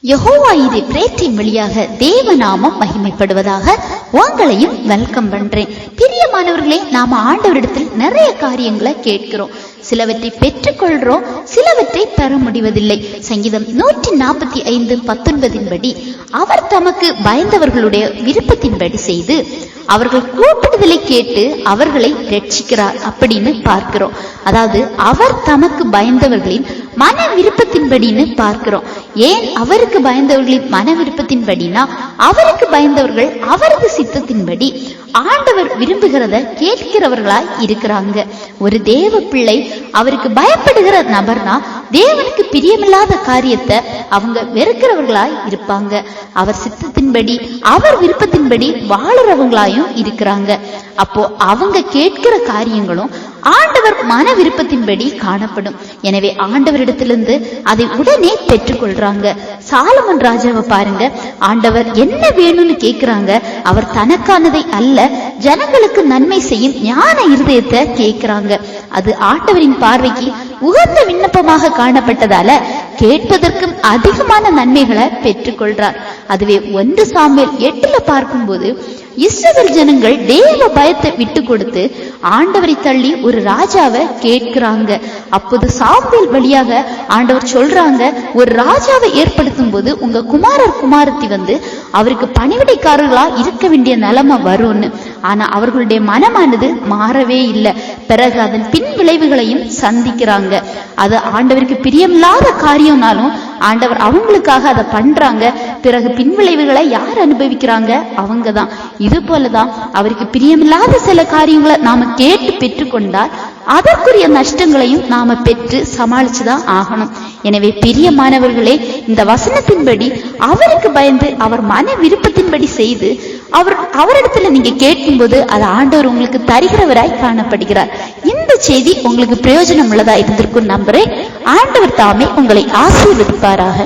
யெகோவா ஈரே பிரேற்றின் வழியாக தேவநாமம் மகிமைப்படுவதாக. உங்களையும் வெல்கம் பண்றேன். பிரியமானவர்களே, நாம ஆண்டவரிடத்தில் நிறைய காரியங்களை கேட்கிறோம். சிலவற்றை பெற்றுக்கொள்றோம், சிலவற்றை பெற முடிவதில்லை. சங்கீதம் 145:19 படி அவர் தமக்கு பயந்தவர்களுடைய விருப்பத்தின்படி செய்து அவர்கள் கூப்பிடுதலை கேட்டு அவர்களை ரட்சிக்கிறார் அப்படின்னு பார்க்கிறோம். அதாவது அவர் தமக்கு பயந்தவர்களின் மன விருப்பத்தின்படின்னு பார்க்கிறோம். ஏன் அவருக்கு பயந்தவர்களின் மன விருப்பத்தின்படினா, அவருக்கு பயந்தவர்கள் அவரது சித்தத்தின்படி ஆண்டவர் விரும்புகிறத கேட்கிறவர்களாய் இருக்கிறாங்க. ஒரு தேவ பிள்ளை அவருக்கு பயப்படுகிற நபர்னா தேவனுக்கு பிரியமில்லாத காரியத்தை அவங்க வெறுக்கிறவர்களாய் இருப்பாங்க. அவர் சித்தத்தின்படி அவர் விருப்பத்தின்படி வாழறவங்களாயும் இருக்கிறாங்க. அப்போ அவங்க கேட்கிற காரியங்களும் ஆண்டவர் மன விருப்பத்தின்படி காணப்படும். எனவே ஆண்டவரிடத்திலிருந்து அதை உடனே பெற்றுக்கொள்றாங்க. சாலமன் ராஜாவை பாருங்க, ஆண்டவர் என்ன வேணும்னு கேட்கிறாங்க. அவர் தனக்கானதை அல்ல, ஜனங்களுக்கு நன்மை செய்யும் ஞான இருதயத்தை கேட்கிறாங்க. அது ஆண்டவரின் பார்வைக்கு உகந்த விண்ணப்பமாக காணப்பட்டதால கேட்பதற்கும் அதிகமான நன்மைகளை பெற்றுக்கொள்றார். அதுவே 1 சாமுவேல் 8 பார்க்கும்போது இஸ்ரவேல் ஜனங்கள் தேவ பயத்தை விட்டு கொடுத்து ஆண்டவரை தள்ளி ஒரு ராஜாவை கேட்கிறாங்க. அப்போது சாமுவேல் வழியாக ஆண்டவர் சொல்றாங்க, ஒரு ராஜாவை ஏற்படுத்தும் போது உங்க குமாரர் குமாரத்தி வந்து அவருக்கு பணிவிடைக்காரர்களா இருக்க வேண்டிய நிலைமை வரும்னு. ஆனா அவர்களுடைய மனமானது மாறவே இல்லை. பிறகு அதன் பின் விளைவுகளையும் சந்திக்கிறாங்க. அது ஆண்டவருக்கு பிரியமில்லாத காரியம்னாலும் ஆண்டவர் அவங்களுக்காக அதை பண்றாங்க. பிறகு பின் விளைவுகளை யார் அனுபவிக்கிறாங்க? அவங்க தான். இது போலதான் அவருக்கு பிரியமில்லாத சில காரியங்களை நாம கேட்டு பெற்றுக்கொண்டால் அதற்குரிய நஷ்டங்களையும் நாம பெற்று சமாளிச்சுதான் ஆகணும். எனவே பிரியமானவர்களே, இந்த வசனத்தின்படி அவருக்கு பயந்து அவர் மன விருப்பத்தின்படி செய்து அவரிடத்துல நீங்க கேட்கும் போது அது ஆண்டவர் உங்களுக்கு தருகிறவராய் காணப்படுகிறார். இந்த செய்தி உங்களுக்கு பிரயோஜனம் உள்ளதா இருந்திருக்கும் நம்புறேன். ஆண்டவர் தாமே உங்களை ஆசீர்வதிப்பாராக.